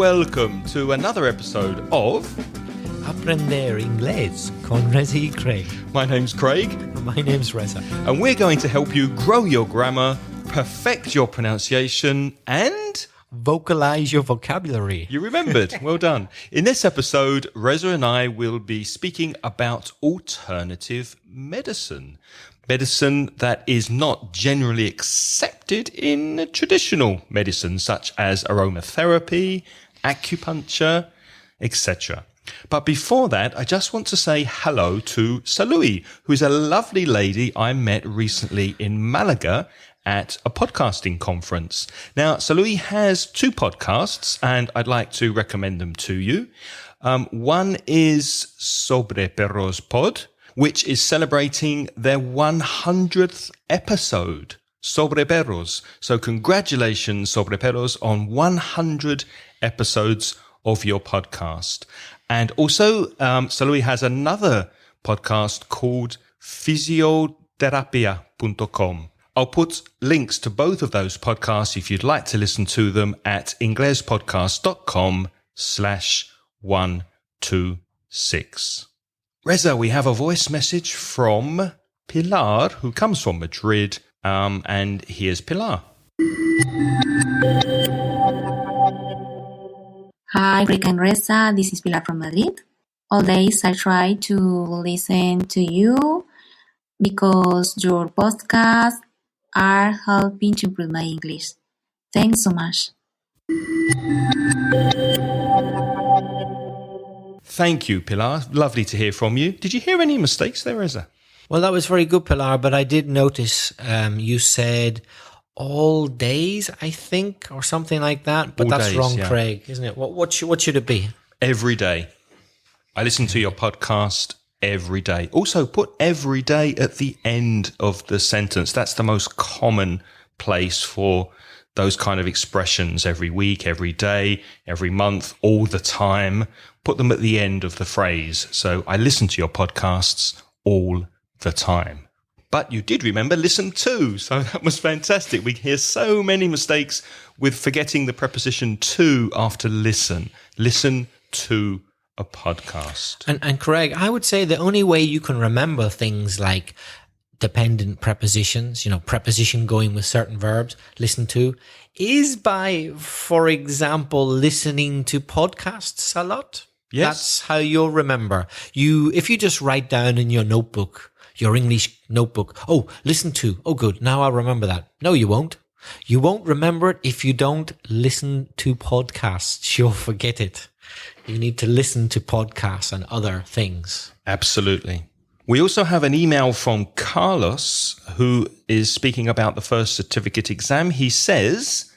welcome to another episode of Aprender Inglés con Reza y Craig. My name's Craig. My name's Reza. And we're going to help you grow your grammar, perfect your pronunciation, and vocalize your vocabulary. You remembered. Well done. In this episode, Reza and I will be speaking about alternative medicine. Medicine that is not generally accepted in traditional medicine, such as aromatherapy, acupuncture, etc. But before that, I just want to say hello to Salui, who is a lovely lady I met recently in Malaga at a podcasting conference. Now, Salui has two podcasts, and I'd like to recommend them to you. One is Sobre Perros Pod, which is celebrating their 100th episode, Sobre Perros. So congratulations, Sobre Perros, on 100 episodes of your podcast. And also, Salui has another podcast called physiotherapia.com. I'll put links to both of those podcasts if you'd like to listen to them at inglespodcast.com/126. Reza, we have a voice message from Pilar, who comes from Madrid, and here's Pilar. Hi, Craig and Reza. This is Pilar from Madrid. All days I try to listen to you because your podcasts are helping to improve my English. Thanks so much. Thank you, Pilar. Lovely to hear from you. Did you hear any mistakes there, Reza? Well, that was very good, Pilar, but I did notice you said all days, I think, or something like that. But all that's days, wrong, yeah. Craig, isn't it? What should it be? Every day. I listen to your podcast every day. Also, put every day at the end of the sentence. That's the most common place for those kind of expressions. Every week, every day, every month, all the time. Put them at the end of the phrase. So I listen to your podcasts all the time. But you did remember listen to, so that was fantastic. We hear so many mistakes with forgetting the preposition to after listen. Listen to a podcast. And Craig, I would say the only way you can remember things like dependent prepositions, preposition going with certain verbs, listen to, is by, for example, listening to podcasts a lot. Yes. That's how you'll remember. If you just write down in your notebook, your English notebook, oh, listen to, oh, good, now I'll remember that. No, you won't. You won't remember it if you don't listen to podcasts. You'll forget it. You need to listen to podcasts and other things. Absolutely. We also have an email from Carlos, who is speaking about the first certificate exam. He says,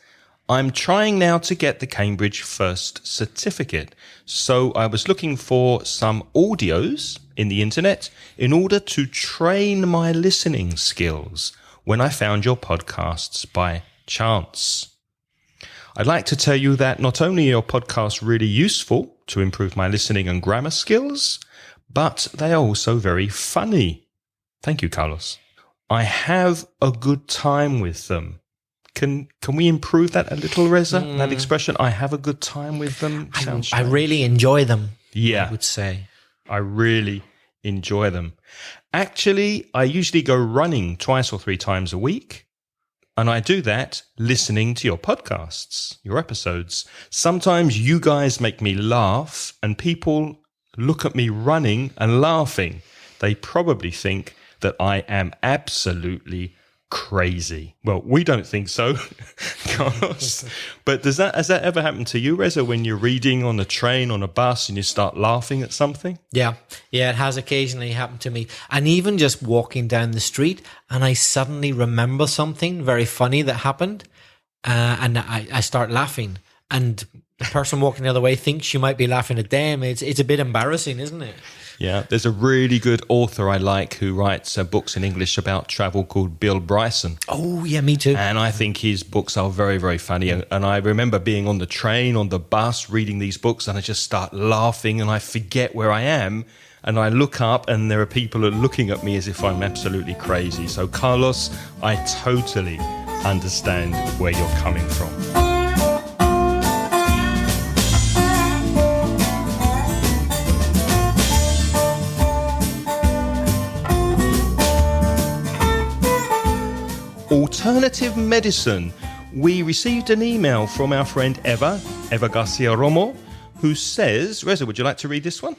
I'm trying now to get the Cambridge first certificate. So I was looking for some audios in the internet in order to train my listening skills when I found your podcasts by chance. I'd like to tell you that not only are your podcasts really useful to improve my listening and grammar skills, but they are also very funny. Thank you, Carlos. I have a good time with them. Can we improve that a little, Reza? That expression, I have a good time with them. I really enjoy them. Yeah. I would say. I really enjoy them. Actually, I usually go running 2 or 3 times a week. And I do that listening to your podcasts, your episodes. Sometimes you guys make me laugh and people look at me running and laughing. They probably think that I am absolutely crazy. Well, we don't think so, Carlos. But has that ever happened to you, Reza, when you're reading on a train, on a bus, and you start laughing at something? Yeah, it has occasionally happened to me. And even just walking down the street, and I suddenly remember something very funny that happened, and I start laughing. And the person walking the other way thinks you might be laughing at them. It's a bit embarrassing, isn't it? Yeah, there's a really good author I like who writes books in English about travel called Bill Bryson. Oh, yeah, me too. And I think his books are very, very funny. And I remember being on the train, on the bus, reading these books, and I just start laughing and I forget where I am. And I look up and there are people who are looking at me as if I'm absolutely crazy. So, Carlos, I totally understand where you're coming from. alternative medicine. We received an email from our friend Eva Garcia Romo, who says, Reza, would you like to read this one?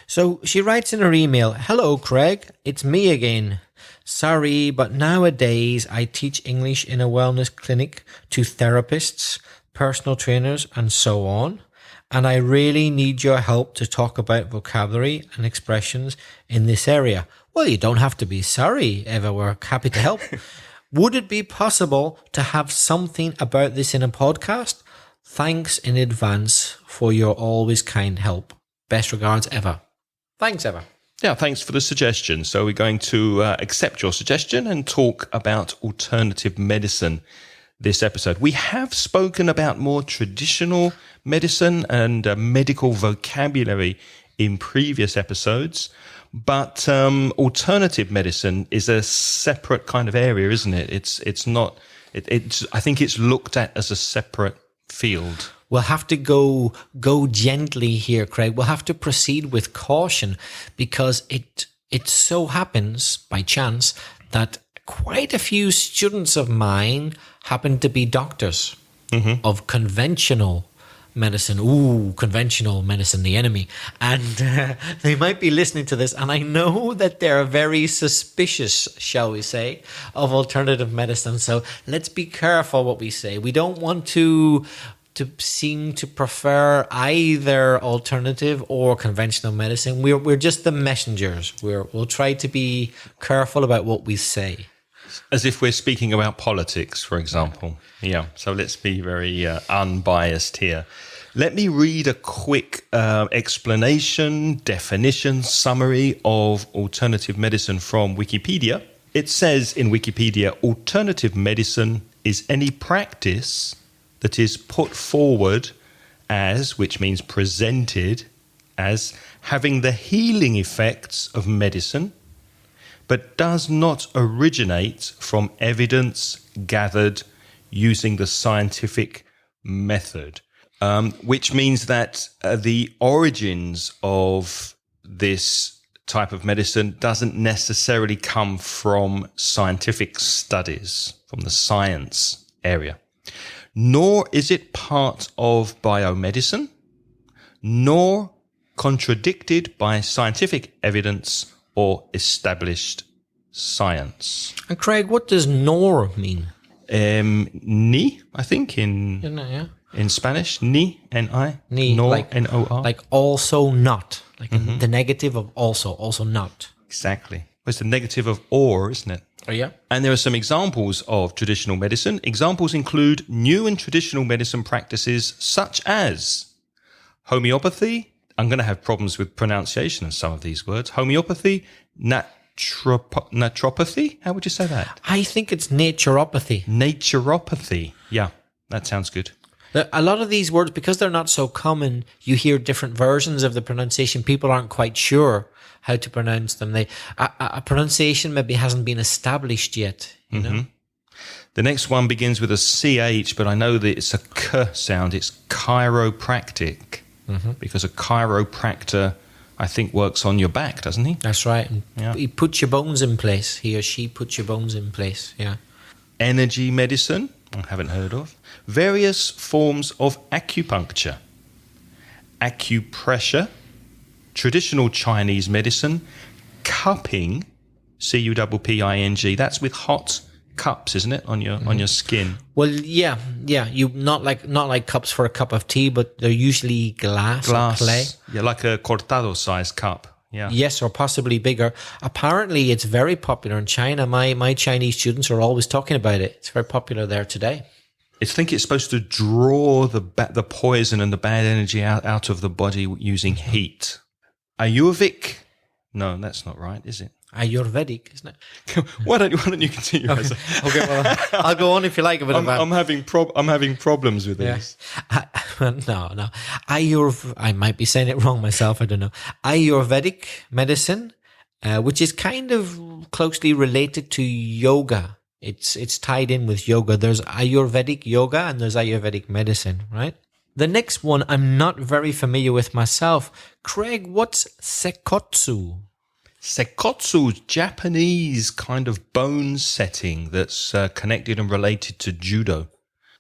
So she writes in her email, "Hello, Craig. It's me again. Sorry, but nowadays I teach English in a wellness clinic to therapists, personal trainers, and so on. And I really need your help to talk about vocabulary and expressions in this area." Well, you don't have to be sorry, Eva. We're happy to help. Would it be possible to have something about this in a podcast? Thanks in advance for your always kind help. Best regards, Eva. Thanks, Eva. Yeah, thanks for the suggestion. So we're going to accept your suggestion and talk about alternative medicine this episode. We have spoken about more traditional medicine and medical vocabulary in previous episodes, but alternative medicine is a separate kind of area, isn't it? It's not. I think it's looked at as a separate field. We'll have to go gently here, Craig. We'll have to proceed with caution because it so happens by chance that quite a few students of mine happen to be doctors of conventional medicine. Ooh, conventional medicine, the enemy. And they might be listening to this. And I know that they're very suspicious, shall we say, of alternative medicine. So let's be careful what we say. We don't want to seem to prefer either alternative or conventional medicine. We're just the messengers. We'll try to be careful about what we say. As if we're speaking about politics, for example. Yeah, so let's be very unbiased here. Let me read a quick explanation, definition, summary of alternative medicine from Wikipedia. It says in Wikipedia, alternative medicine is any practice that is put forward as, which means presented as, having the healing effects of medicine, but does not originate from evidence gathered using the scientific method. Which means that the origins of this type of medicine doesn't necessarily come from scientific studies, from the science area. Nor is it part of biomedicine, nor contradicted by scientific evidence or established science. And Craig, what does nor mean? Ni, I think, Isn't it, yeah? in Spanish. Ni, N-I. Ni, nor, like, N-O-R. like also not. Like the negative of also not. Exactly. Well, it's the negative of or, isn't it? Oh, yeah? And there are some examples of traditional medicine. Examples include new and traditional medicine practices such as homeopathy. I'm going to have problems with pronunciation of some of these words. Homeopathy, naturopathy. How would you say that? I think it's naturopathy. Naturopathy. Yeah, that sounds good. A lot of these words, because they're not so common, you hear different versions of the pronunciation. People aren't quite sure how to pronounce them. A pronunciation maybe hasn't been established yet, you know? The next one begins with a CH, but I know that it's a K sound. It's chiropractic, because a chiropractor, I think, works on your back, doesn't he? That's right. Yeah. He puts your bones in place. He or she puts your bones in place, yeah. Energy medicine, I haven't heard of. Various forms of acupuncture. Acupressure. Traditional Chinese medicine. Cupping. C-U-P-P-I-N-G. That's with hot cups, isn't it, on your skin? Well, yeah. You not like cups for a cup of tea, but they're usually glass or clay. Yeah, like a cortado size cup. Yeah. Yes, or possibly bigger. Apparently, it's very popular in China. My Chinese students are always talking about it. It's very popular there today. I think it's supposed to draw the poison and the bad energy out of the body using heat. Ayurvedic? No, that's not right, is it? Ayurvedic, isn't it? Why don't you continue? Okay, well, I'll go on if you like. I'm having problems with this. No. I might be saying it wrong myself. I don't know. Ayurvedic medicine, which is kind of closely related to yoga. It's tied in with yoga. There's Ayurvedic yoga and there's Ayurvedic medicine, right? The next one I'm not very familiar with myself. Craig, what's Sekotsu? Sekotsu, Japanese kind of bone setting that's connected and related to judo.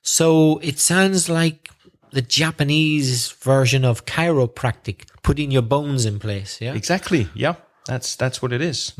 So it sounds like the Japanese version of chiropractic, putting your bones in place. Yeah, Exactly. Yeah, that's what it is.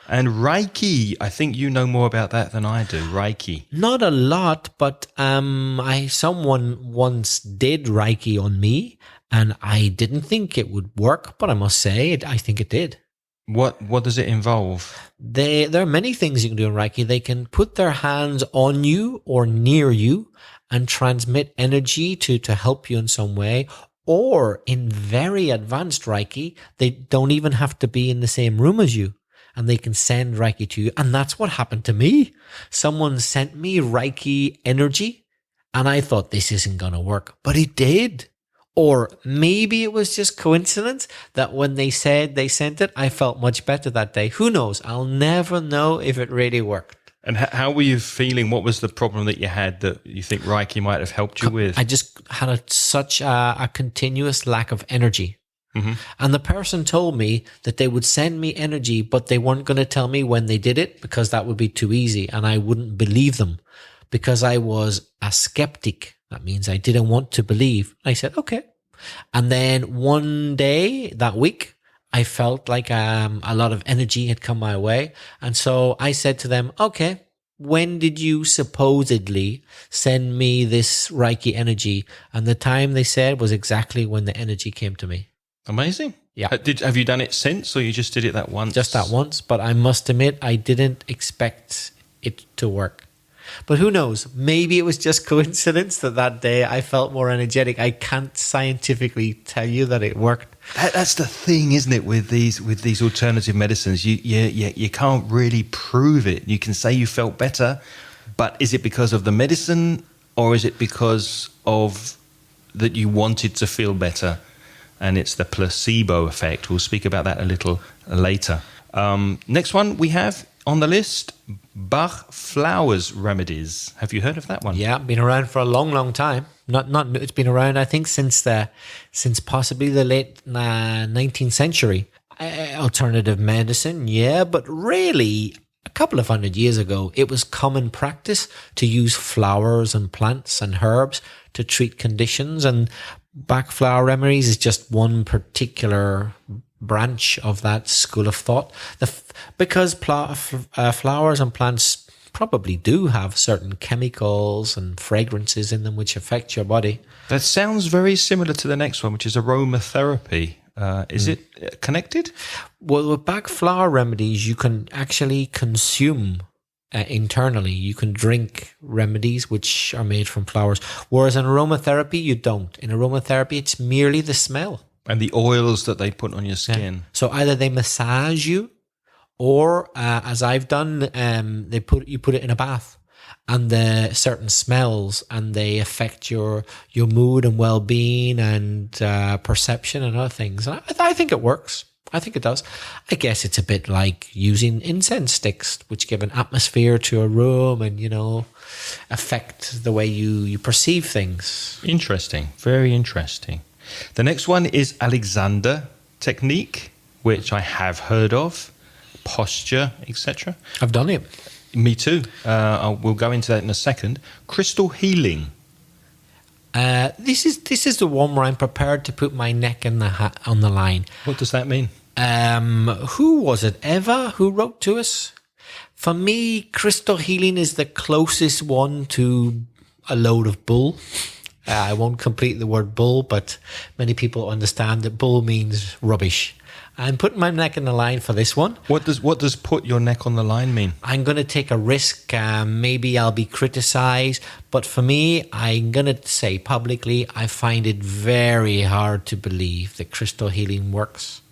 And Reiki, I think you know more about that than I do. Reiki. not a lot, but someone once did Reiki on me, and I didn't think it would work, but I must say I think it did. What does it involve? There are many things you can do in Reiki. They can put their hands on you or near you and transmit energy to help you in some way. Or in very advanced Reiki, they don't even have to be in the same room as you, and they can send Reiki to you. And that's what happened to me. Someone sent me Reiki energy, and I thought this isn't going to work, but it did. Or maybe it was just coincidence that when they said they sent it, I felt much better that day. Who knows? I'll never know if it really worked. And how were you feeling? What was the problem that you had that you think Reiki might have helped you with? I just had such a continuous lack of energy. And the person told me that they would send me energy, but they weren't going to tell me when they did it because that would be too easy. And I wouldn't believe them because I was a skeptic. That means I didn't want to believe. I said, okay. And then one day that week, I felt like a lot of energy had come my way. And so I said to them, okay, when did you supposedly send me this Reiki energy? And the time they said was exactly when the energy came to me. Amazing. Yeah. Have you done it since, or you just did it that once? Just that once. But I must admit, I didn't expect it to work. But who knows? Maybe it was just coincidence that day I felt more energetic. I can't scientifically tell you that it worked. That's the thing, isn't it? With these alternative medicines, you can't really prove it. You can say you felt better, but is it because of the medicine, or is it because of that you wanted to feel better? And it's the placebo effect. We'll speak about that a little later. Next one we have on the list, Bach flowers remedies. Have you heard of that one? Yeah, been around for a long, long time. Not. It's been around, I think, since possibly the late 19th century. Alternative medicine, yeah, but really, a couple of 100 years ago, it was common practice to use flowers and plants and herbs to treat conditions. And Bach flower remedies is just one particular branch of that school of thought. Because flowers and plants probably do have certain chemicals and fragrances in them which affect your body. That sounds very similar to the next one, which is aromatherapy. Is it connected? Well, with Bach flower remedies, you can actually consume internally. You can drink remedies which are made from flowers, whereas in aromatherapy, you don't. In aromatherapy, it's merely the smell. And the oils that they put on your skin. Yeah. So either they massage you, or as I've done, you put it in a bath, and the certain smells, and they affect your mood and well-being and perception and other things. And I think it works. I think it does. I guess it's a bit like using incense sticks, which give an atmosphere to a room and, affect the way you perceive things. Interesting. Very interesting. The next one is Alexander technique, which I have heard of, posture, etc. I've done it. Me too. We'll go into that in a second. Crystal healing. This is the one where I'm prepared to put my neck on the line. What does that mean? Who was it? Eva, who wrote to us? For me, crystal healing is the closest one to a load of bull. I won't complete the word bull, but many people understand that bull means rubbish. I'm putting my neck on the line for this one. What does put your neck on the line mean? I'm going to take a risk. Maybe I'll be criticized. But for me, I'm going to say publicly, I find it very hard to believe that crystal healing works.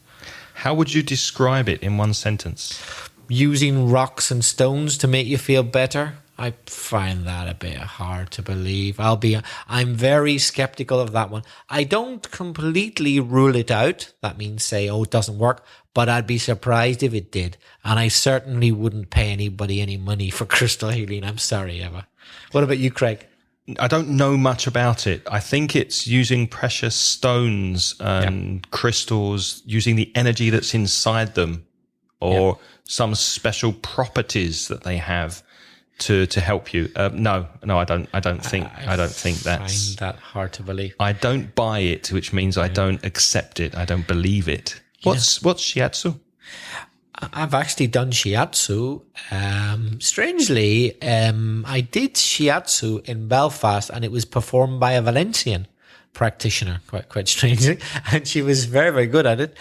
How would you describe it in one sentence? Using rocks and stones to make you feel better. I find that a bit hard to believe. I'm very skeptical of that one. I don't completely rule it out. That means say, it doesn't work, but I'd be surprised if it did. And I certainly wouldn't pay anybody any money for crystal healing. I'm sorry, Eva. What about you, Craig? I don't know much about it. I think it's using precious stones and crystals, using the energy that's inside them or some special properties that they have to help you. No, I don't think that's. Find that hard to believe. I don't buy it, which means I don't accept it. I don't believe it. What's shiatsu? I've actually done shiatsu. Strangely, I did shiatsu in Belfast, and it was performed by a Valencian practitioner, quite strangely, and she was very, very good at it.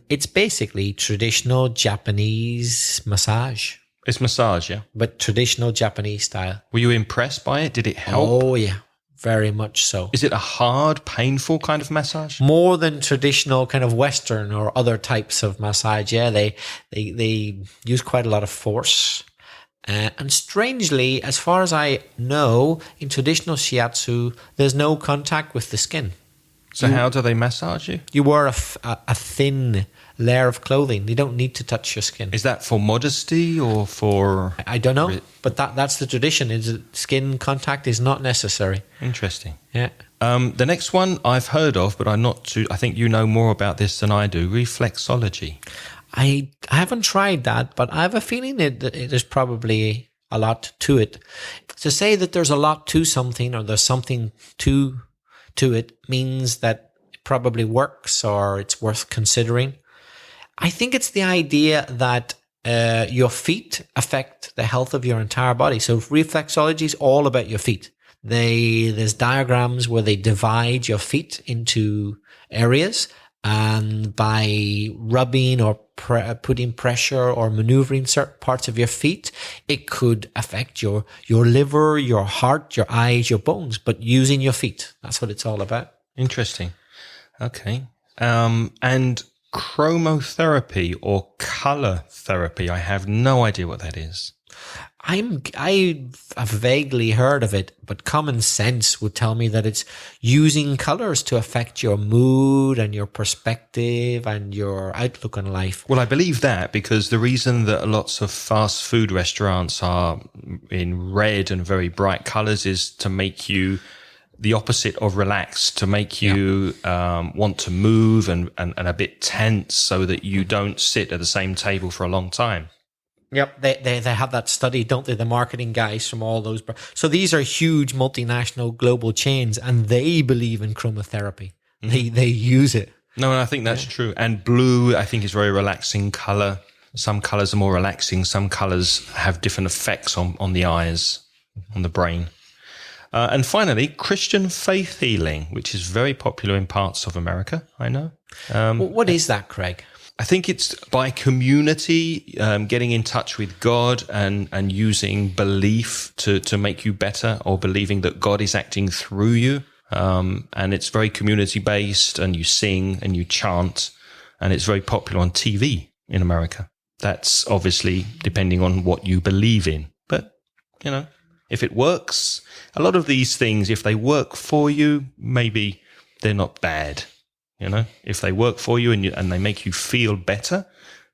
It's basically traditional Japanese massage. It's massage, yeah? But traditional Japanese style. Were you impressed by it? Did it help? Oh, yeah. Very much so. Is it a hard, painful kind of massage? More than traditional kind of Western or other types of massage. Yeah, they use quite a lot of force. And strangely, as far as I know, in traditional shiatsu, there's no contact with the skin. So how do they massage you? You wear a thin layer of clothing. You don't need to touch your skin. Is that for modesty or for... I don't know, but that's the tradition. Is skin contact is not necessary. Interesting. Yeah. The next one I've heard of, but I'm not too... I think you know more about this than I do. Reflexology. I haven't tried that, but I have a feeling that there's probably a lot to it. To say that there's a lot to something or there's something to it means that it probably works or it's worth considering. I think it's the idea that your feet affect the health of your entire body. So reflexology is all about your feet. There's diagrams where they divide your feet into areas, and by rubbing or putting pressure or maneuvering certain parts of your feet, it could affect your liver, your heart, your eyes, your bones, but using your feet. That's what it's all about. Interesting. Okay. And chromotherapy or color therapy, I have no idea what that is. I've vaguely heard of it, but common sense would tell me that it's using colors to affect your mood and your perspective and your outlook on life. Well, I believe that because the reason that lots of fast food restaurants are in red and very bright colors is to make you the opposite of relaxed, to make you want to move and a bit tense so that you don't sit at the same table for a long time. Yep, they have that study, don't they? The marketing guys from all those. So these are huge multinational global chains, and they believe in chromotherapy. Mm-hmm. They use it. No, and I think that's true. And blue, I think, is very relaxing color. Some colors are more relaxing. Some colors have different effects on the eyes, on the brain. And finally, Christian faith healing, which is very popular in parts of America, I know. What is that, Craig? I think it's by community, getting in touch with God and using belief to make you better, or believing that God is acting through you. And it's very community based, and you sing and you chant, and it's very popular on TV in America. That's obviously depending on what you believe in. But, you know, if it works, a lot of these things, if they work for you, maybe they're not bad. You know, if they work for you and they make you feel better,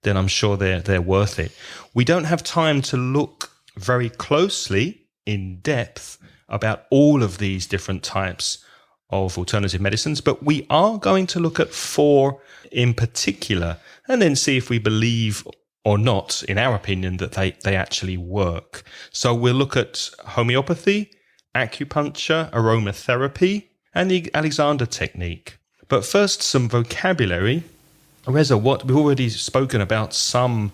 then I'm sure they're worth it. We don't have time to look very closely in depth about all of these different types of alternative medicines, but we are going to look at 4 in particular and then see if we believe or not, in our opinion, that they actually work. So we'll look at homeopathy, acupuncture, aromatherapy, and the Alexander technique. But first, some vocabulary. Reza, we've already spoken about some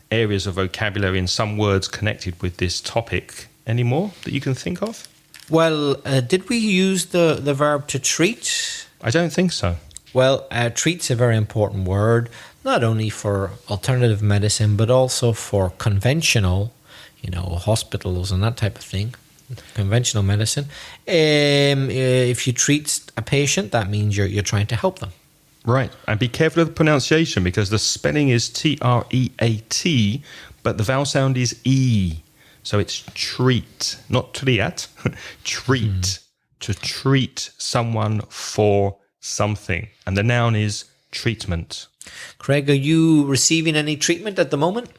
areas of vocabulary and some words connected with this topic. Any more that you can think of? Well, did we use the verb to treat? I don't think so. Well, treat's a very important word, not only for alternative medicine, but also for conventional, hospitals and that type of thing. Conventional medicine. If you treat a patient, that means you're trying to help them. Right. And be careful of the pronunciation, because the spelling is T-R-E-A-T, but the vowel sound is E. So it's treat, not triat. Treat. To treat someone for something. And the noun is treatment. Craig, are you receiving any treatment at the moment?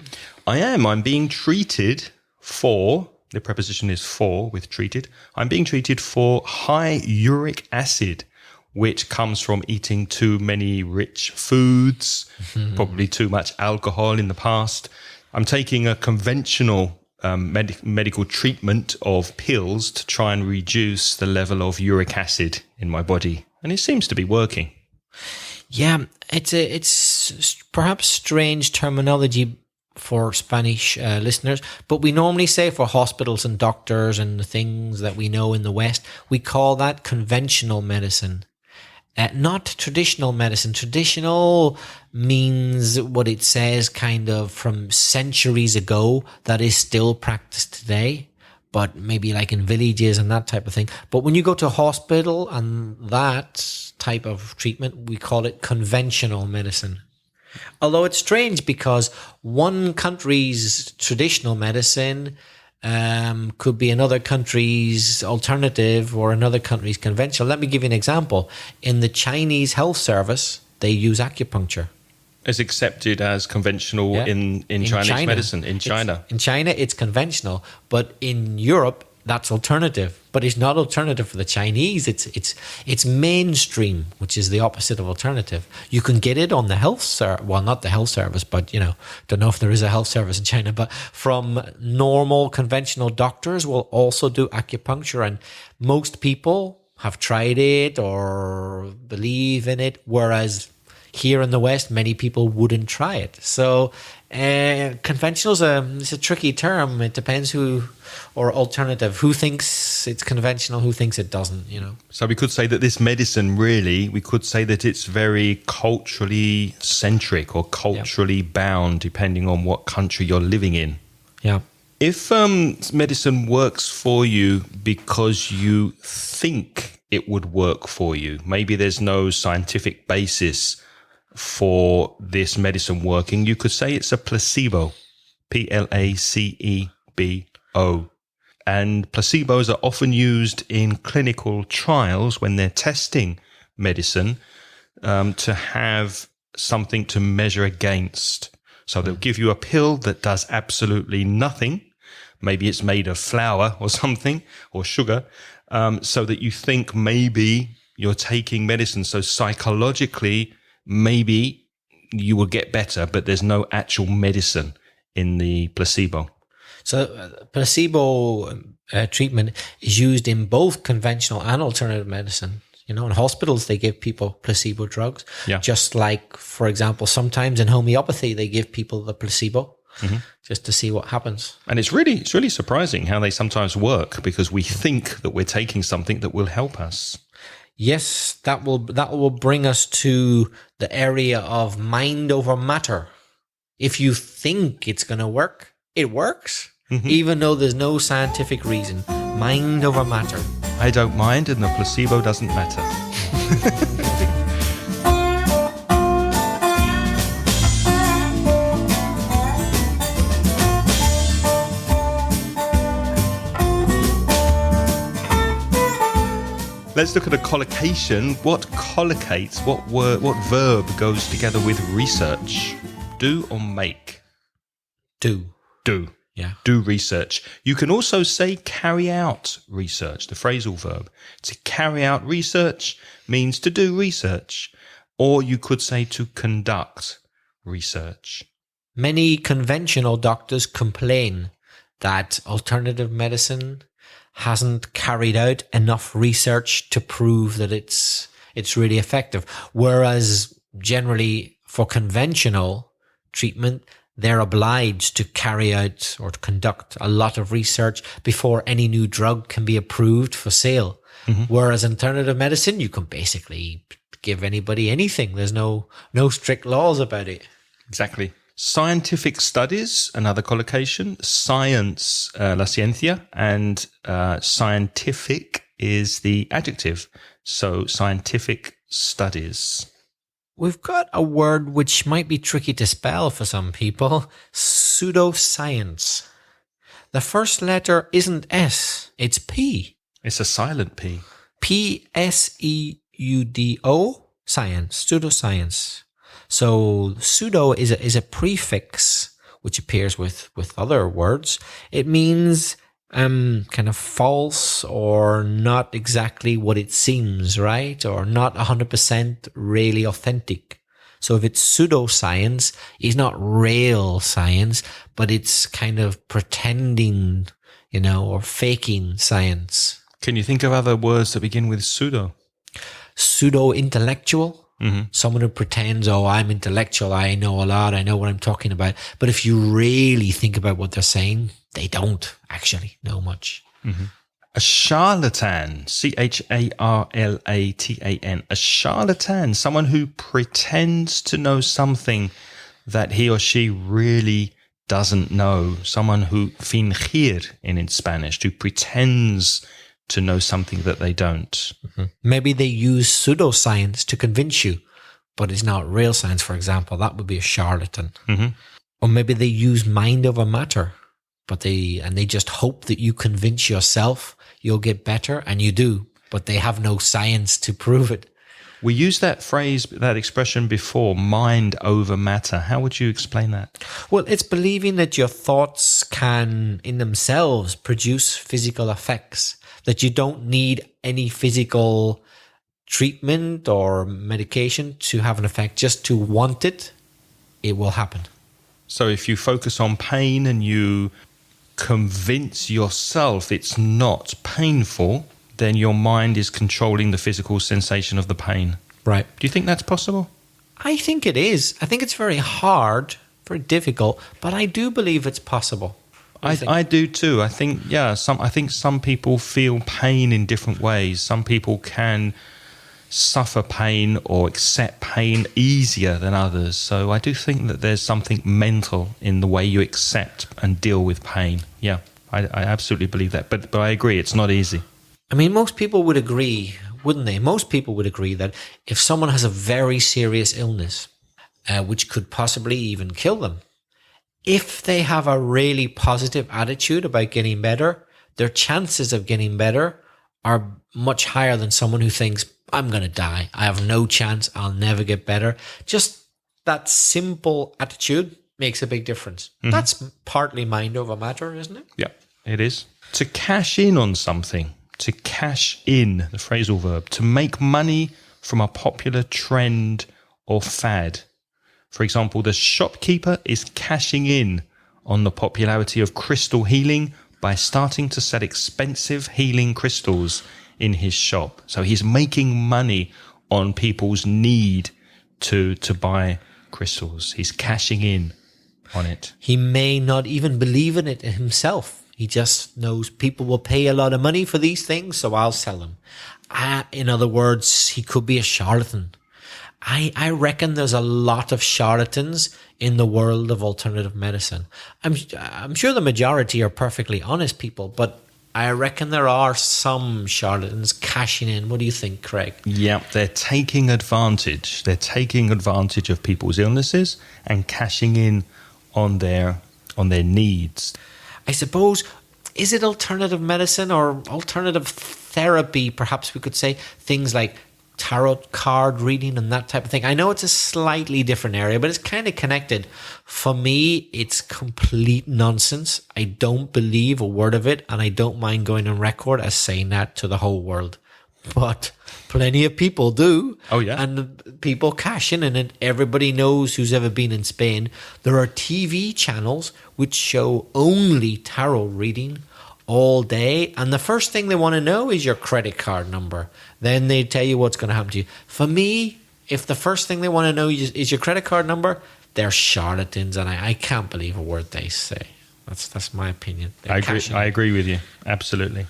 I am. I'm being treated for... The preposition is for with treated. I'm being treated for high uric acid, which comes from eating too many rich foods, probably too much alcohol in the past. I'm taking a conventional medical treatment of pills to try and reduce the level of uric acid in my body. And it seems to be working. Yeah, it's perhaps strange terminology for Spanish listeners, but we normally say for hospitals and doctors and the things that we know in the West, we call that conventional medicine. Not traditional medicine. Traditional means what it says kind of from centuries ago that is still practiced today, but maybe like in villages and that type of thing. But when you go to a hospital and that type of treatment, we call it conventional medicine. Although it's strange because one country's traditional medicine could be another country's alternative or another country's conventional. Let me give you an example. In the Chinese health service, they use acupuncture. It's accepted as conventional in Chinese medicine in China. In China, it's conventional, but in Europe, that's alternative. But it's not alternative for the Chinese. It's mainstream, which is the opposite of alternative. You can get it on the health service, well, not the health service, but don't know if there is a health service in China. But from normal conventional doctors will also do acupuncture, and most people have tried it or believe in it, whereas here in the West, many people wouldn't try it. So conventional is a tricky term. It depends who, or alternative, who thinks it's conventional, who thinks it doesn't, So we could say that this medicine really, we could say that it's very culturally centric or culturally bound, depending on what country you're living in. Yeah. If medicine works for you because you think it would work for you, maybe there's no scientific basis for this medicine working, you could say it's a placebo, Placebo. And placebos are often used in clinical trials when they're testing medicine to have something to measure against. So they'll give you a pill that does absolutely nothing. Maybe it's made of flour or something, or sugar, so that you think maybe you're taking medicine. So psychologically, maybe you will get better, but there's no actual medicine in the placebo. So placebo treatment is used in both conventional and alternative medicine. In hospitals, they give people placebo drugs. Yeah. Just like, for example, sometimes in homeopathy, they give people the placebo just to see what happens. And it's really surprising how they sometimes work, because we think that we're taking something that will help us. Yes, that will bring us to the area of mind over matter. If you think it's going to work, it works, even though there's no scientific reason. Mind over matter. I don't mind, and the placebo doesn't matter. Let's look at a collocation. What collocates, what verb goes together with research? Do or make? Do. Yeah. Do research. You can also say carry out research, the phrasal verb. To carry out research means to do research. Or you could say to conduct research. Many conventional doctors complain that alternative medicine hasn't carried out enough research to prove that it's really effective. Whereas generally for conventional treatment, they're obliged to carry out or to conduct a lot of research before any new drug can be approved for sale. Whereas alternative medicine, you can basically give anybody anything. There's no strict laws about it. Exactly. Scientific studies, another collocation. Science, la ciencia, and scientific is the adjective. So scientific studies. We've got a word which might be tricky to spell for some people. Pseudoscience. The first letter isn't S, it's P. It's a silent P. P-S-E-U-D-O, science, pseudoscience. So pseudo is a prefix which appears with other words. It means kind of false or not exactly what it seems, right? Or not 100% really authentic. So if it's pseudoscience, it's not real science, but it's kind of pretending, or faking science. Can you think of other words that begin with pseudo? Pseudo-intellectual. Someone who pretends, I'm intellectual, I know a lot, I know what I'm talking about. But if you really think about what they're saying, they don't actually know much. A charlatan, charlatan, a charlatan, someone who pretends to know something that he or she really doesn't know. Someone who fingir in Spanish, who pretends to know something that they don't. Maybe they use pseudoscience to convince you, but it's not real science, for example. That would be a charlatan. Or maybe they use mind over matter, but they just hope that you convince yourself you'll get better, and you do, but they have no science to prove it. We used that phrase, that expression before, mind over matter. How would you explain that? Well, it's believing that your thoughts can, in themselves, produce physical effects, that you don't need any physical treatment or medication to have an effect. Just to want it, it will happen. So if you focus on pain and you convince yourself it's not painful, then your mind is controlling the physical sensation of the pain. Right. Do you think that's possible? I think it is. I think it's very hard, very difficult, but I do believe it's possible. I do too. I think, some people feel pain in different ways. Some people can suffer pain or accept pain easier than others. So I do think that there's something mental in the way you accept and deal with pain. Yeah, I absolutely believe that. But I agree, it's not easy. I mean, most people would agree, wouldn't they? Most people would agree that if someone has a very serious illness, which could possibly even kill them, if they have a really positive attitude about getting better, their chances of getting better are much higher than someone who thinks, I'm going to die, I have no chance, I'll never get better. Just that simple attitude makes a big difference. That's partly mind over matter, isn't it? Yeah, it is. To cash in on something, to cash in, the phrasal verb, to make money from a popular trend or fad. For example, the shopkeeper is cashing in on the popularity of crystal healing by starting to sell expensive healing crystals in his shop. So he's making money on people's need to buy crystals. He's cashing in on it. He may not even believe in it himself. He just knows people will pay a lot of money for these things, so I'll sell them. In other words, he could be a charlatan. I reckon there's a lot of charlatans in the world of alternative medicine. I'm sure the majority are perfectly honest people, but I reckon there are some charlatans cashing in. What do you think, Craig? Yeah, they're taking advantage. They're taking advantage of people's illnesses and cashing in on their needs. I suppose, is it alternative medicine or alternative therapy? Perhaps we could say things like tarot card reading and that type of thing. I know it's a slightly different area, but it's kind of connected. For me, it's complete nonsense. I don't believe a word of it, and I don't mind going on record as saying that to the whole world. But plenty of people do. Oh, yeah. And people cash in, and everybody knows who's ever been in Spain. There are TV channels which show only tarot reading all day, and the first thing they want to know is your credit card number. Then they tell you what's going to happen to you. For me, if the first thing they want to know is your credit card number, they're charlatans, and I can't believe a word they say. That's my opinion. I agree with you. Absolutely.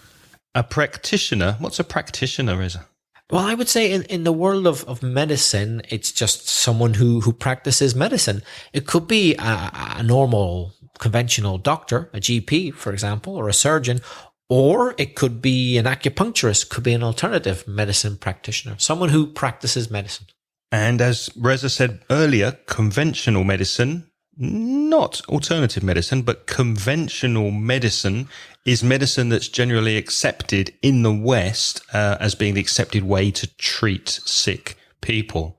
A practitioner. What's a practitioner, Reza? Well, I would say in the world of medicine, it's just someone who practices medicine. It could be a normal conventional doctor, a GP, for example, or a surgeon, or it could be an acupuncturist, could be an alternative medicine practitioner, someone who practices medicine. And as Reza said earlier, conventional medicine, not alternative medicine, but conventional medicine is medicine that's generally accepted in the West as being the accepted way to treat sick people.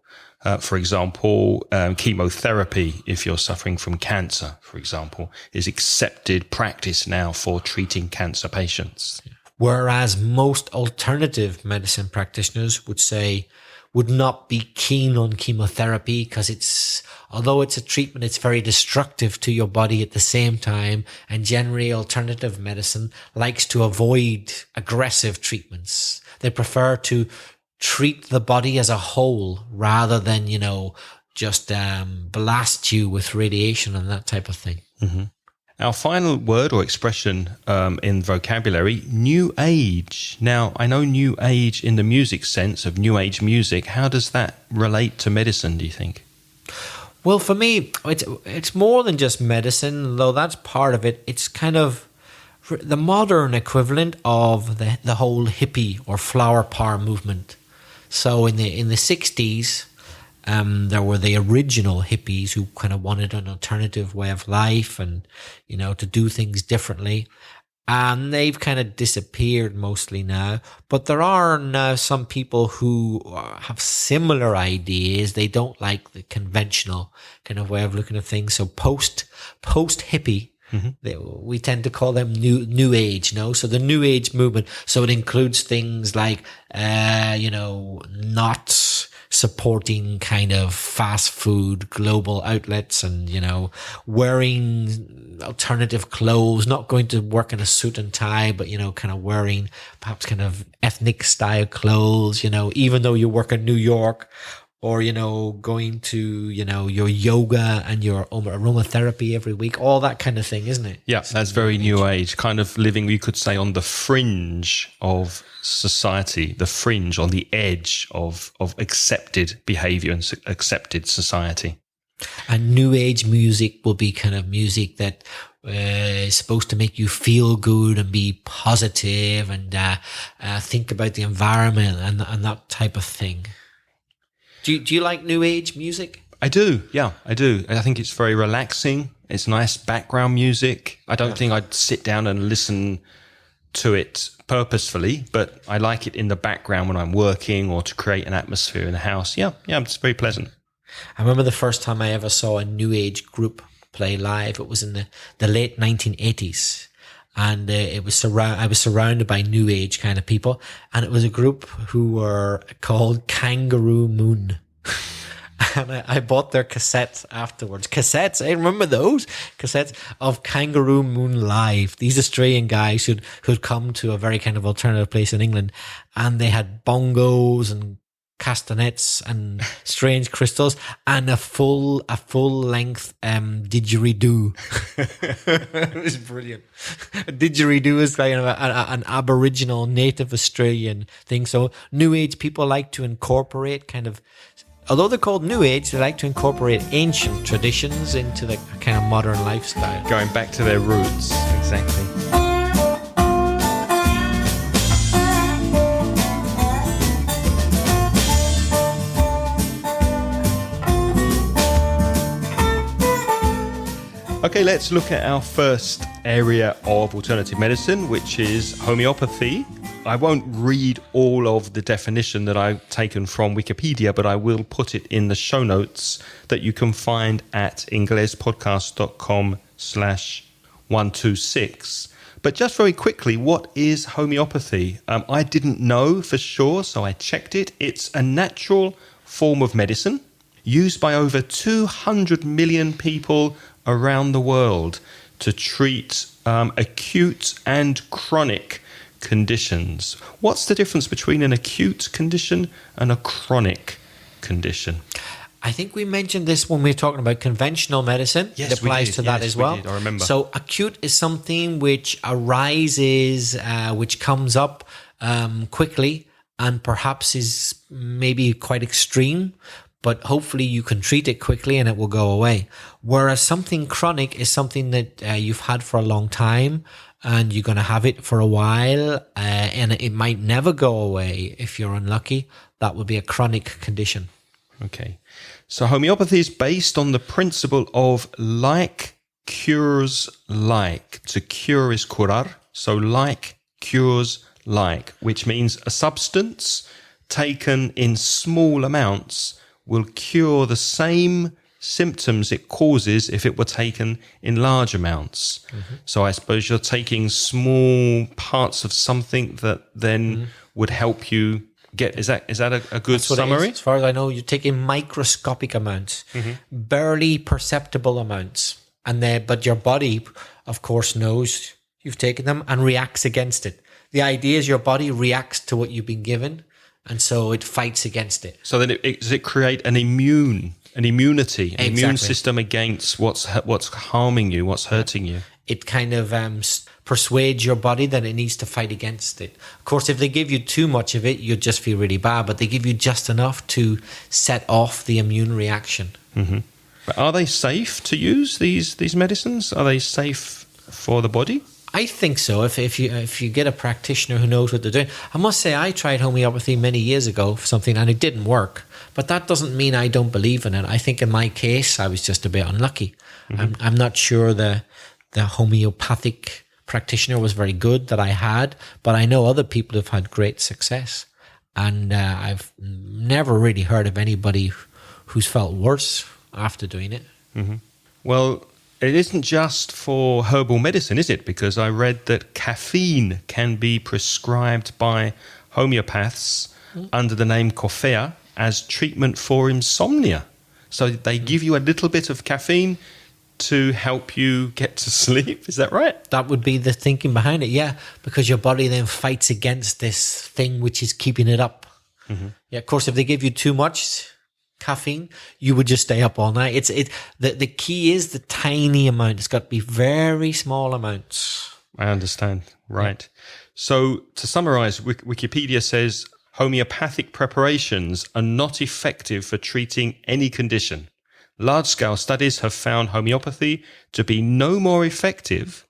For example, chemotherapy, if you're suffering from cancer, for example, is accepted practice now for treating cancer patients. Whereas most alternative medicine practitioners would not be keen on chemotherapy because although it's a treatment, it's very destructive to your body at the same time. And generally alternative medicine likes to avoid aggressive treatments. They prefer to treat the body as a whole rather than, just blast you with radiation and that type of thing. Mm-hmm. Our final word or expression in vocabulary, New Age. Now, I know New Age in the music sense of New Age music. How does that relate to medicine, do you think? Well, for me, it's more than just medicine, though that's part of it. It's kind of the modern equivalent of the whole hippie or flower power movement. So in the 60s, there were the original hippies who kind of wanted an alternative way of life and, to do things differently. And they've kind of disappeared mostly now. But there are now some people who have similar ideas. They don't like the conventional kind of way of looking at things. So post hippie, we tend to call them new age, So the new age movement. So it includes things like, not supporting kind of fast food global outlets and, wearing alternative clothes, not going to work in a suit and tie, but, kind of wearing perhaps kind of ethnic style clothes, even though you work in New York, or, going to, your yoga and your aromatherapy every week, all that kind of thing, isn't it? Yeah, that's very New Age, kind of living, you could say, on the fringe of society, the fringe, on the edge of accepted behavior and accepted society. And New Age music will be kind of music that is supposed to make you feel good and be positive and think about the environment and that type of thing. Do you like New Age music? I do, yeah, I do. I think it's very relaxing. It's nice background music. I don't think I'd sit down and listen to it purposefully, but I like it in the background when I'm working or to create an atmosphere in the house. Yeah, it's very pleasant. I remember the first time I ever saw a New Age group play live. It was in the late 1980s. And I was surrounded by New Age kind of people. And it was a group who were called Kangaroo Moon. And I bought their cassettes afterwards. Cassettes, I remember those cassettes of Kangaroo Moon live. These Australian guys who'd come to a very kind of alternative place in England. And they had bongos and castanets and strange crystals and a full length didgeridoo. It was brilliant. A didgeridoo is like an Aboriginal native Australian thing. So New Age people like to incorporate kind of, although they're called New Age, they like to incorporate ancient traditions into the kind of modern lifestyle. Going back to their roots, exactly. Okay, let's look at our first area of alternative medicine, which is homeopathy. I won't read all of the definition that I've taken from Wikipedia, but I will put it in the show notes that you can find at inglespodcast.com/126. But just very quickly, what is homeopathy? I didn't know for sure, so I checked it. It's a natural form of medicine used by over 200 million people around the world to treat acute and chronic conditions. What's the difference between an acute condition and a chronic condition? I think we mentioned this when we were talking about conventional medicine. Yes, it applies to that as well. We did. I remember. So acute is something which arises, which comes up quickly and perhaps is maybe quite extreme, but hopefully you can treat it quickly and it will go away. Whereas something chronic is something that you've had for a long time and you're going to have it for a while and it might never go away if you're unlucky. That would be a chronic condition. Okay. So homeopathy is based on the principle of like cures like. To cure is curar. So like cures like, which means a substance taken in small amounts will cure the same symptoms it causes if it were taken in large amounts. So I suppose you're taking small parts of something that then would help you get. Is that a good summary? As far as I know, you're taking microscopic amounts, barely perceptible amounts, but your body, of course, knows you've taken them and reacts against it. The idea is your body reacts to what you've been given, and so it fights against it. So then does it create an immunity, an immune system against what's harming you, what's hurting you? It kind of persuades your body that it needs to fight against it. Of course, if they give you too much of it, you'd just feel really bad, but they give you just enough to set off the immune reaction. But are they safe to use, these medicines? Are they safe for the body? I think so. If you get a practitioner who knows what they're doing. I must say, I tried homeopathy many years ago for something and it didn't work. But that doesn't mean I don't believe in it. I think in my case, I was just a bit unlucky. I'm not sure the homeopathic practitioner was very good that I had, but I know other people have had great success. And I've never really heard of anybody who's felt worse after doing it. Well, it isn't just for herbal medicine, is it? Because I read that caffeine can be prescribed by homeopaths under the name coffea as treatment for insomnia. So they give you a little bit of caffeine to help you get to sleep. Is that right? That would be the thinking behind it, yeah, because your body then fights against this thing which is keeping it up. Yeah, of course, if they give you too much caffeine, you would just stay up all night. The key is the tiny amount. It's got to be very small amounts. I understand. Right. So to summarize, Wikipedia says homeopathic preparations are not effective for treating any condition. Large-scale studies have found homeopathy to be no more effective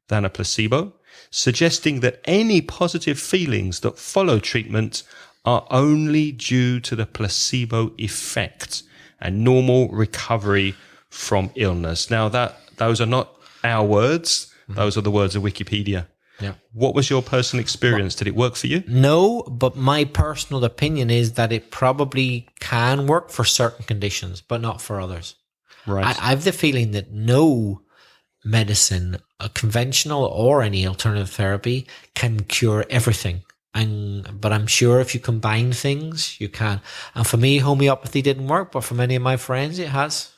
than a placebo, suggesting that any positive feelings that follow treatment are only due to the placebo effect and normal recovery from illness. Now, those are not our words. Those are the words of Wikipedia. Yeah. What was your personal experience? Did it work for you? No, but my personal opinion is that it probably can work for certain conditions, but not for others. Right. I have the feeling that no medicine, conventional or any alternative therapy, can cure everything. But I'm sure if you combine things, you can. And for me, homeopathy didn't work, but for many of my friends, it has.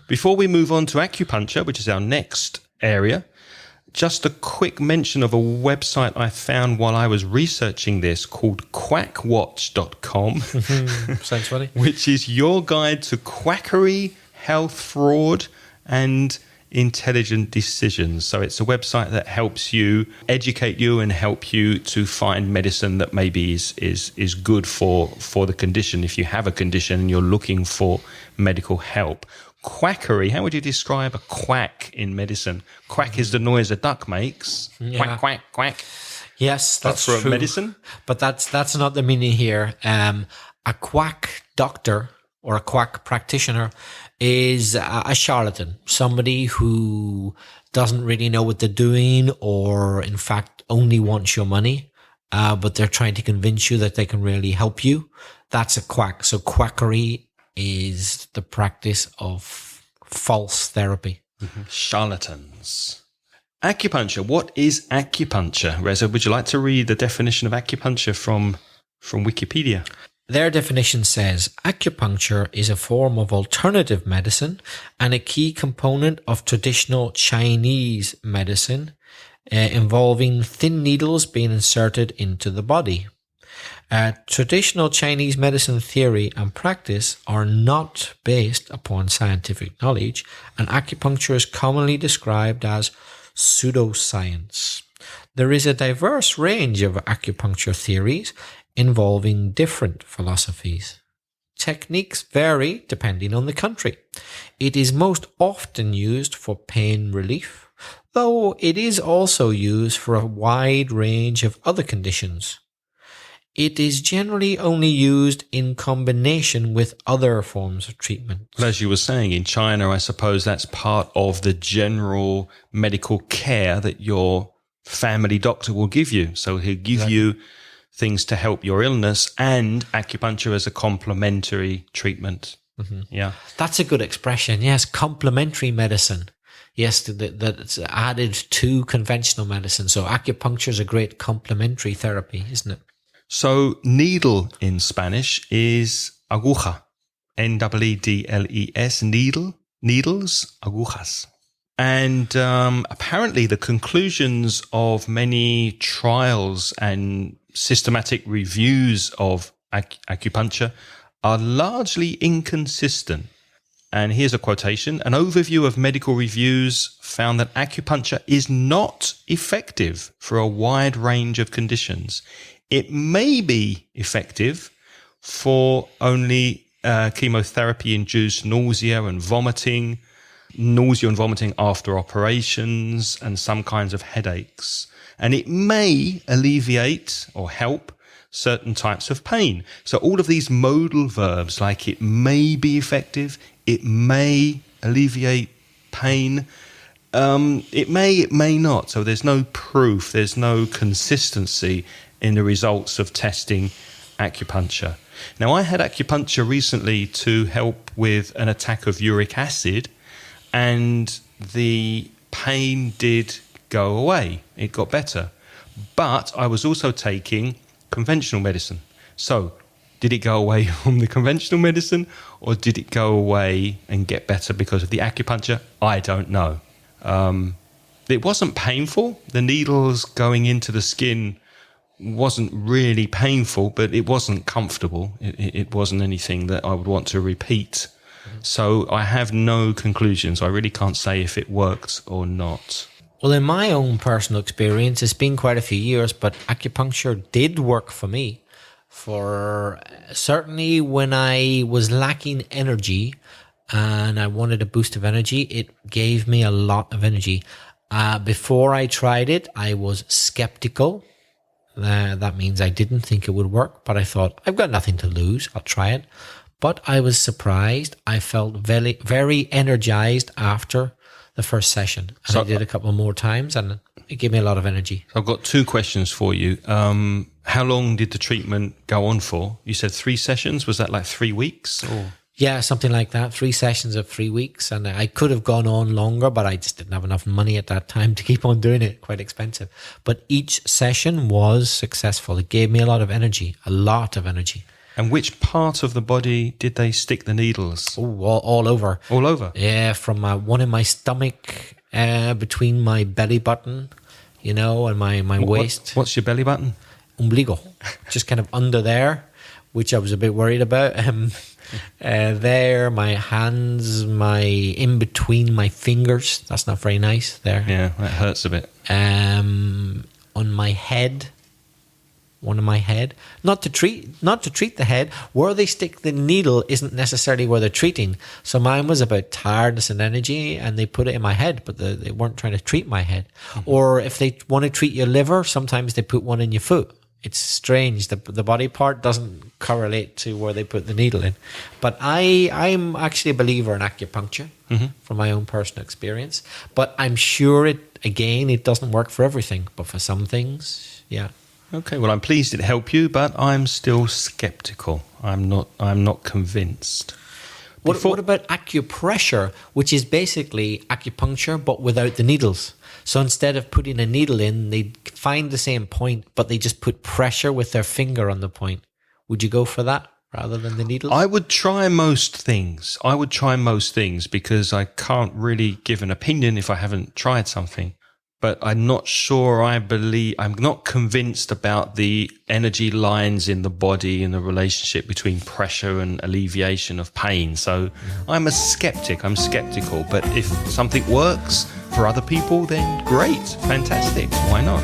Before we move on to acupuncture, which is our next area, just a quick mention of a website I found while I was researching this called quackwatch.com. Sounds funny. Which is your guide to quackery, health fraud, and intelligent decisions. So it's a website that helps you, educate you, and help you to find medicine that maybe is good for the condition. If you have a condition and you're looking for medical help. Quackery, how would you describe a quack in medicine? Quack is the noise a duck makes. Quack, quack, quack. Yes, that's for true. Medicine. But that's not the meaning here. A quack doctor or a quack practitioner is a charlatan, somebody who doesn't really know what they're doing or, in fact, only wants your money, but they're trying to convince you that they can really help you. That's a quack. So quackery is the practice of false therapy. Charlatans. Acupuncture. What is acupuncture? Reza, would you like to read the definition of acupuncture from Wikipedia? Their definition says, acupuncture is a form of alternative medicine and a key component of traditional Chinese medicine involving thin needles being inserted into the body. Traditional Chinese medicine theory and practice are not based upon scientific knowledge, and acupuncture is commonly described as pseudoscience. There is a diverse range of acupuncture theories involving different philosophies. Techniques vary depending on the country. It is most often used for pain relief, though it is also used for a wide range of other conditions. It is generally only used in combination with other forms of treatment. Well, as you were saying, in China, I suppose that's part of the general medical care that your family doctor will give you. So he'll give you things to help your illness, and acupuncture as a complementary treatment. Yeah. That's a good expression. Yes, complementary medicine. Yes, that's added to conventional medicine. So acupuncture is a great complementary therapy, isn't it? So needle in Spanish is aguja. Needles, needles, agujas. And apparently the conclusions of many trials and systematic reviews of acupuncture are largely inconsistent. And here's a quotation. An overview of medical reviews found that acupuncture is not effective for a wide range of conditions. It may be effective for only chemotherapy-induced nausea and vomiting after operations, and some kinds of headaches. And it may alleviate or help certain types of pain. So all of these modal verbs, like it may be effective, it may alleviate pain, it may not. So there's no proof, there's no consistency in the results of testing acupuncture. Now, I had acupuncture recently to help with an attack of uric acid, and the pain did go away. It got better. But I was also taking conventional medicine. So did it go away from the conventional medicine, or did it go away and get better because of the acupuncture? I don't know. It wasn't painful. The needles going into the skin wasn't really painful, but it wasn't comfortable. It wasn't anything that I would want to repeat. So I have no conclusions. I really can't say if it worked or not. Well, in my own personal experience, it's been quite a few years, but acupuncture did work for me. For certainly when I was lacking energy and I wanted a boost of energy, it gave me a lot of energy. Before I tried it, I was skeptical. That means I didn't think it would work, but I thought, I've got nothing to lose. I'll try it. But I was surprised. I felt very, very energized after the first session. And I did a couple more times, and it gave me a lot of energy. I've got two questions for you. How long did the treatment go on for? You said 3 sessions. Was that like 3 weeks? Or? Yeah, something like that. 3 sessions of 3 weeks. And I could have gone on longer, but I just didn't have enough money at that time to keep on doing it. Quite expensive. But each session was successful. It gave me a lot of energy, a lot of energy. And which part of the body did they stick the needles? Oh, all over. All over? Yeah, from one in my stomach, between my belly button, and my waist. What's your belly button? Ombligo. Just kind of under there, which I was a bit worried about. There, my hands, in between my fingers. That's not very nice there. Yeah, that hurts a bit. On my head. One on my head, not to treat the head. Where they stick the needle isn't necessarily where they're treating. So mine was about tiredness and energy, and they put it in my head, but they weren't trying to treat my head. Mm-hmm. Or if they want to treat your liver, sometimes they put one in your foot. It's strange. The body part doesn't correlate to where they put the needle in. But I'm actually a believer in acupuncture from my own personal experience. But I'm sure it doesn't work for everything, but for some things, yeah. Okay, well, I'm pleased it helped you, but I'm still skeptical. I'm not convinced. What about acupressure, which is basically acupuncture but without the needles? So instead of putting a needle in, they find the same point, but they just put pressure with their finger on the point. Would you go for that rather than the needles? I would try most things. Because I can't really give an opinion if I haven't tried something. But I'm not sure I'm not convinced about the energy lines in the body and the relationship between pressure and alleviation of pain. So I'm skeptical. But if something works for other people, then great, fantastic. Why not?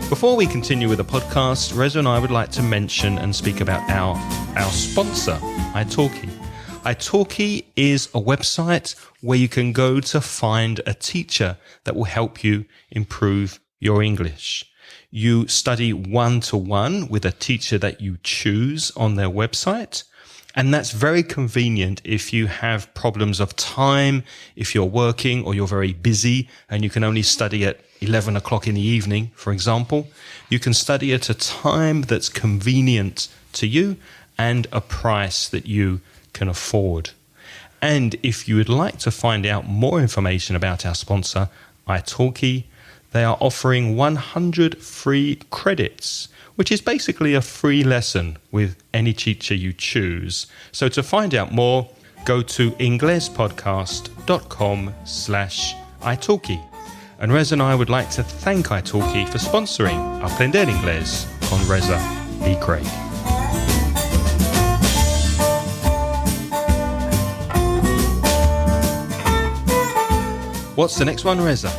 Before we continue with the podcast, Reza and I would like to mention and speak about our sponsor, italki. italki is a website where you can go to find a teacher that will help you improve your English. You study one-to-one with a teacher that you choose on their website, And that's very convenient if you have problems of time, if you're working or you're very busy and you can only study at 11 o'clock in the evening, for example. You can study at a time that's convenient to you and a price that you can afford. And if you would like to find out more information about our sponsor, italki, they are offering 100 free credits, which is basically a free lesson with any teacher you choose. So to find out more, go to inglespodcast.com/italki. And Reza and I would like to thank italki for sponsoring Aprender Inglés con Reza y Craig. What's the next one, Reza?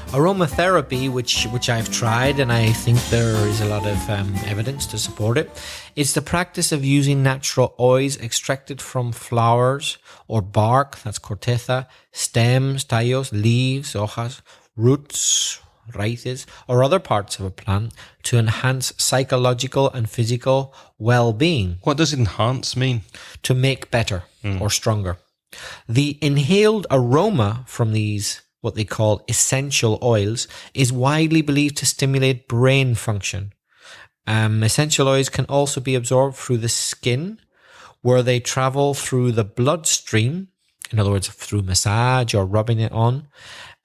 Aromatherapy, which I've tried, and I think there is a lot of evidence to support it. It's the practice of using natural oils extracted from flowers or bark, that's corteza, stems, tallos, leaves, hojas, roots, raíces, or other parts of a plant to enhance psychological and physical well-being. What does enhance mean? To make better or stronger. The inhaled aroma from these, what they call essential oils, is widely believed to stimulate brain function. Essential oils can also be absorbed through the skin, where they travel through the bloodstream, in other words, through massage or rubbing it on,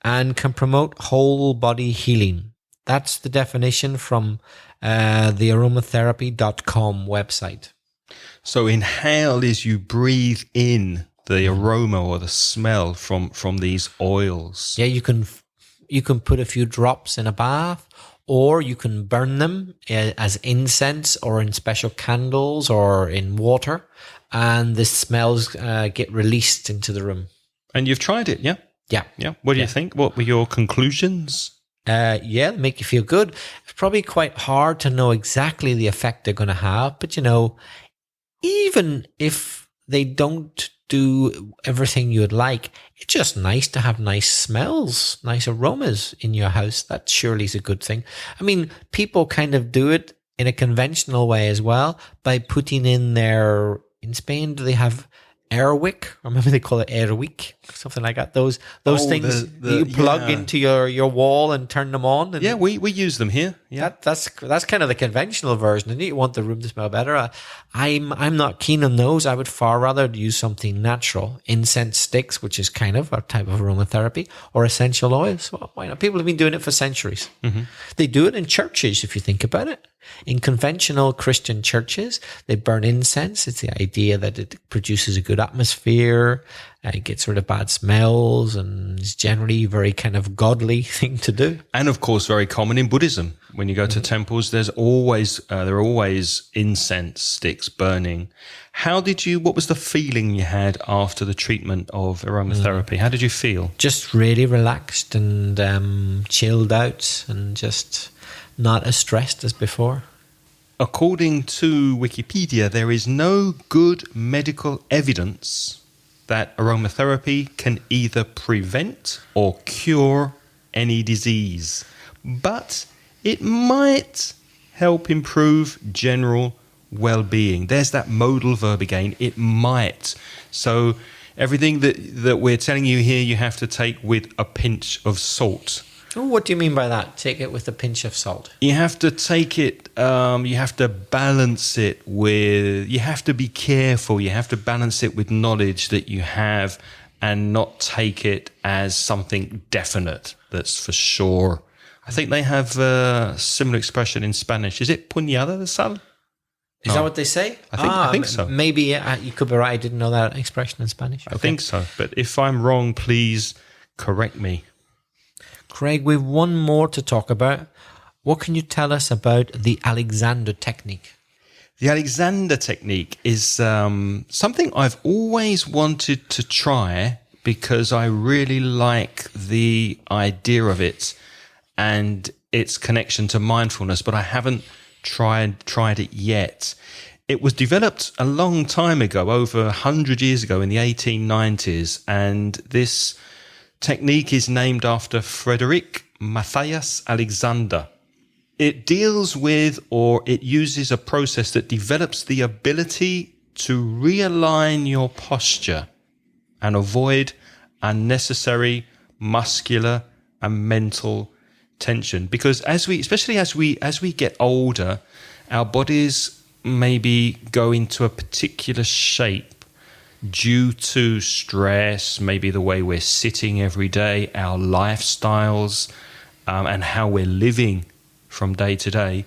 and can promote whole body healing. That's the definition from the aromatherapy.com website. So inhale is you breathe in the aroma or the smell from these oils. Yeah, you can put a few drops in a bath, or you can burn them as incense or in special candles or in water, and the smells get released into the room. And you've tried it, yeah? Yeah. Yeah. What do you think? What were your conclusions? Yeah, make you feel good. It's probably quite hard to know exactly the effect they're going to have, but even if they don't do everything you'd like, it's just nice to have nice smells, nice aromas in your house. That surely is a good thing. I mean, people kind of do it in a conventional way as well by putting in in Spain, do they have airwick, or maybe they call it airwick, something like that. Those things that you plug into your wall and turn them on. And we use them here. Yeah, that's kind of the conventional version. And you want the room to smell better. I'm not keen on those. I would far rather use something natural, incense sticks, which is kind of a type of aromatherapy, or essential oils. Well, why not? People have been doing it for centuries. Mm-hmm. They do it in churches, if you think about it. In conventional Christian churches, they burn incense. It's the idea that it produces a good atmosphere, it gets rid of bad smells, and it's generally a very kind of godly thing to do. And of course, very common in Buddhism. When you go to temples, there are always incense sticks burning. What was the feeling you had after the treatment of aromatherapy? How did you feel? Just really relaxed and chilled out, and just not as stressed as before. According to Wikipedia, there is no good medical evidence that aromatherapy can either prevent or cure any disease, but it might help improve general well-being. There's that modal verb again, it might. So everything that we're telling you here, you have to take with a pinch of salt. Oh, what do you mean by that? Take it with a pinch of salt. You have to take it, you have to balance it you have to be careful. You have to balance it with knowledge that you have and not take it as something definite that's for sure. I think they have a similar expression in Spanish. Is it puñada de sal? Is that what they say? I think so. Maybe you could be right. I didn't know that expression in Spanish. I think so. But if I'm wrong, please correct me. Craig, we've one more to talk about. What can you tell us about the Alexander technique? The Alexander technique is something I've always wanted to try because I really like the idea of it and its connection to mindfulness, but I haven't tried it yet. It was developed a long time ago, over 100 years ago in the 1890s, and this technique is named after Frederick Matthias Alexander. It deals with, or it uses a process that develops the ability to realign your posture and avoid unnecessary muscular and mental tension. Because especially as we get older, our bodies maybe go into a particular shape due to stress, maybe the way we're sitting every day, our lifestyles, and how we're living from day to day.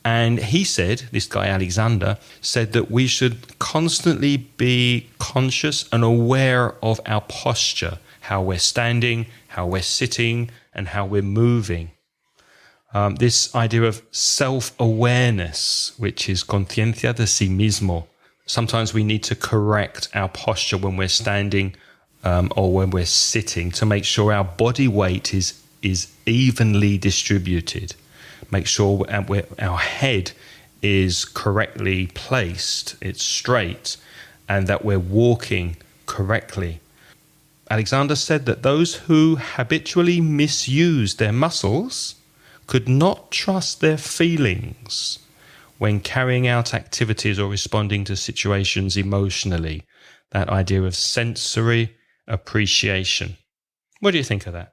And he said, this guy Alexander, said that we should constantly be conscious and aware of our posture, how we're standing, how we're sitting, and how we're moving. This idea of self-awareness, which is conciencia de sí mismo. Sometimes we need to correct our posture when we're standing or when we're sitting to make sure our body weight is evenly distributed. Make sure our head is correctly placed, it's straight, and that we're walking correctly. Alexander said that those who habitually misuse their muscles could not trust their feelings when carrying out activities or responding to situations emotionally. That idea of sensory appreciation. What do you think of that?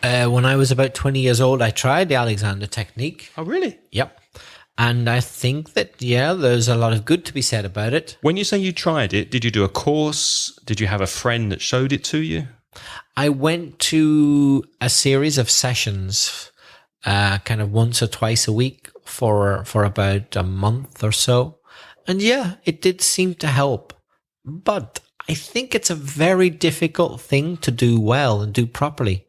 When I was about 20 years old, I tried the Alexander technique. Oh, really? Yep. And I think that, there's a lot of good to be said about it. When you say you tried it, did you do a course? Did you have a friend that showed it to you? I went to a series of sessions, kind of once or twice a week for about a month or so. And it did seem to help. But I think it's a very difficult thing to do well and do properly.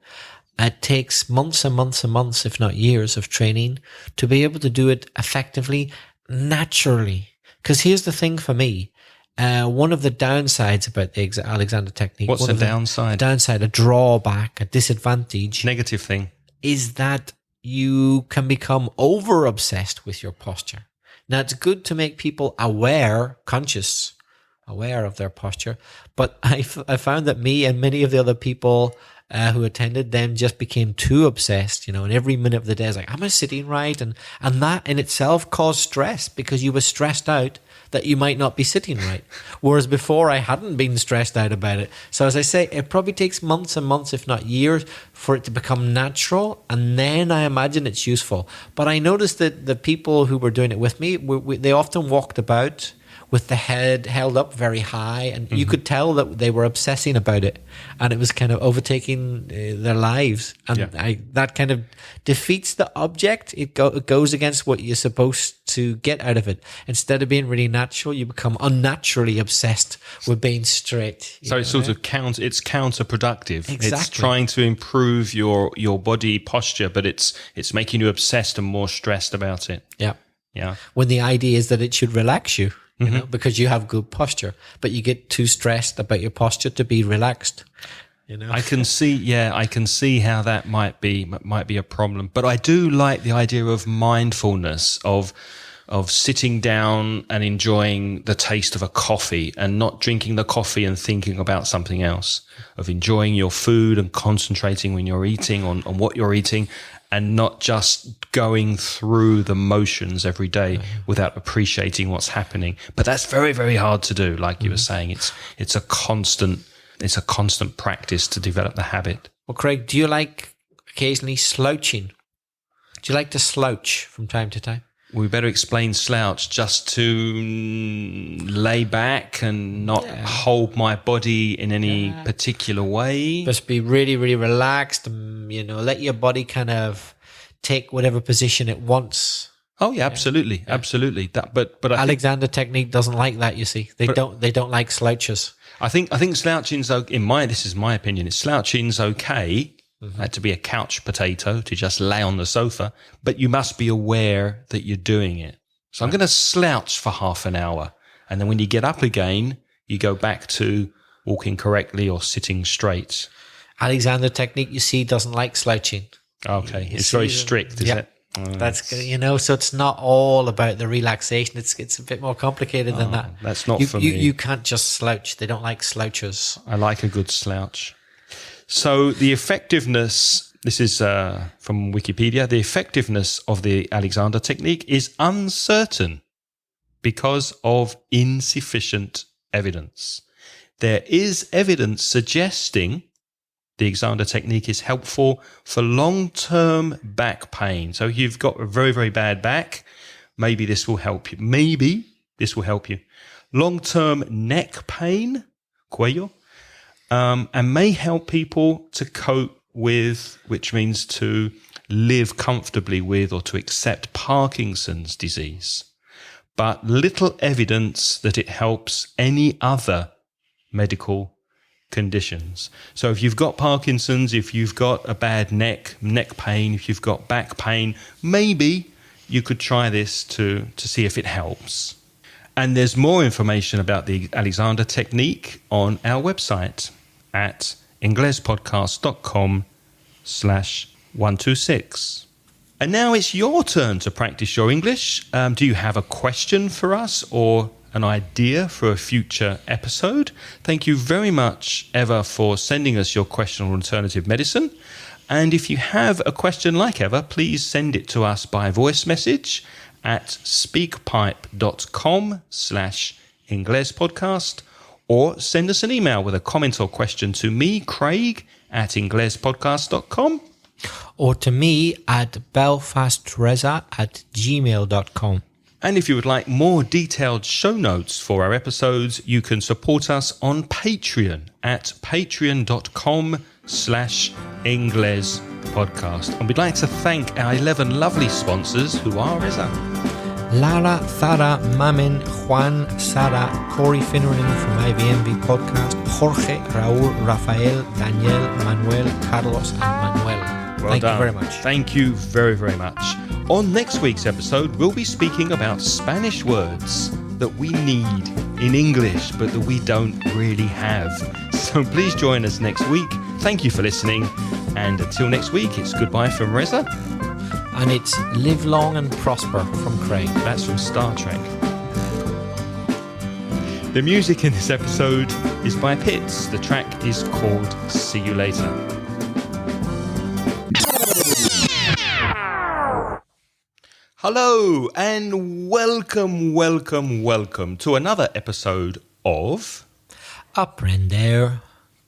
It takes months and months and months, if not years, of training to be able to do it effectively, naturally. Because here's the thing for me. One of the downsides about the Alexander technique. What's the downside? A drawback, a disadvantage. Negative thing. Is that you can become over-obsessed with your posture. Now, it's good to make people conscious, aware of their posture. But I found that me and many of the other people who attended then just became too obsessed, and every minute of the day is like, am I sitting right? And that in itself caused stress because you were stressed out that you might not be sitting right. Whereas before I hadn't been stressed out about it. So as I say, it probably takes months and months, if not years, for it to become natural. And then I imagine it's useful. But I noticed that the people who were doing it with me, they often walked about with the head held up very high, and you could tell that they were obsessing about it, and it was kind of overtaking their lives. And that kind of defeats the object. It goes against what you're supposed to get out of it. Instead of being really natural, you become unnaturally obsessed with being straight. So it's sort of it's counterproductive. Exactly. It's trying to improve your body posture, but it's making you obsessed and more stressed about it. Yeah. Yeah. When the idea is that it should relax you. Because you have good posture, but you get too stressed about your posture to be relaxed. I can see how that might be a problem. But I do like the idea of mindfulness, of sitting down and enjoying the taste of a coffee and not drinking the coffee and thinking about something else, of enjoying your food and concentrating when you're eating on what you're eating, and not just going through the motions every day without appreciating what's happening. But that's very, very hard to do. Like you were saying, it's a constant practice to develop the habit. Well, Craig, do you like occasionally slouching? Do you like to slouch from time to time? We better explain slouch, just to lay back and not hold my body in any particular way. Just be really, really relaxed and, let your body kind of take whatever position it wants. Oh yeah, absolutely. Absolutely. But I Alexander technique doesn't like that, you see. They don't like slouches. I think slouching's this is my opinion. Slouching's okay. To be a couch potato, to just lay on the sofa, but you must be aware that you're doing it. So I'm going to slouch for half an hour. And then when you get up again, you go back to walking correctly or sitting straight. Alexander technique, you see, doesn't like slouching. Okay. It's very strict, is it? Oh, that's so it's not all about the relaxation. It's a bit more complicated than that. That's not for me. You can't just slouch. They don't like slouchers. I like a good slouch. So the effectiveness, this is from Wikipedia, the effectiveness of the Alexander technique is uncertain. because of insufficient evidence. There is evidence suggesting the Alexander technique is helpful for long-term back pain. So you've got a very, very bad back. Maybe this will help you. Maybe this will help you. Long-term neck pain, cuello, and may help people to cope with, which means to live comfortably with or to accept Parkinson's disease. But little evidence that it helps any other medical conditions. So if you've got Parkinson's, if you've got a bad neck pain, if you've got back pain, maybe you could try this to see if it helps. And there's more information about the Alexander technique on our website at inglespodcast.com/126. And now it's your turn to practice your English. Do you have a question for us or an idea for a future episode? Thank you very much, Eva, for sending us your question on alternative medicine. And if you have a question like Eva, please send it to us by voice message at speakpipe.com/inglespodcast, or send us an email with a comment or question to me, Craig, at inglespodcast.com. Or to me at belfastreza@gmail.com. And if you would like more detailed show notes for our episodes, you can support us on Patreon at patreon.com/inglespodcast. And we'd like to thank our 11 lovely sponsors who are Reza. Lara, Zara, Mamen, Juan, Sara, Corey Finneran from IVMV Podcast, Jorge, Raúl, Rafael, Daniel, Manuel, Carlos, and Manuel. Thank you very much. Thank you very, very much. On next week's episode, we'll be speaking about Spanish words that we need in English, but that we don't really have. So please join us next week. Thank you for listening. And until next week, it's goodbye from Reza. And it's live long and prosper from Craig. That's from Star Trek. The music in this episode is by Pitts. The track is called See You Later. Hello and welcome to another episode of Aprender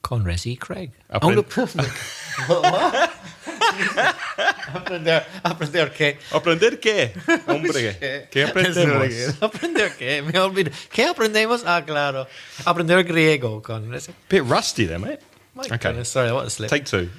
con Resi Craig. Aprender qué? ¿Aprender qué? Hombre, ¿qué aprendemos? ¿Aprender qué? Me olvido. ¿Qué aprendemos? Ah, claro. Aprender griego con Resi. Bit rusty there, mate. My Okay. goodness, sorry, what a slip. Take two.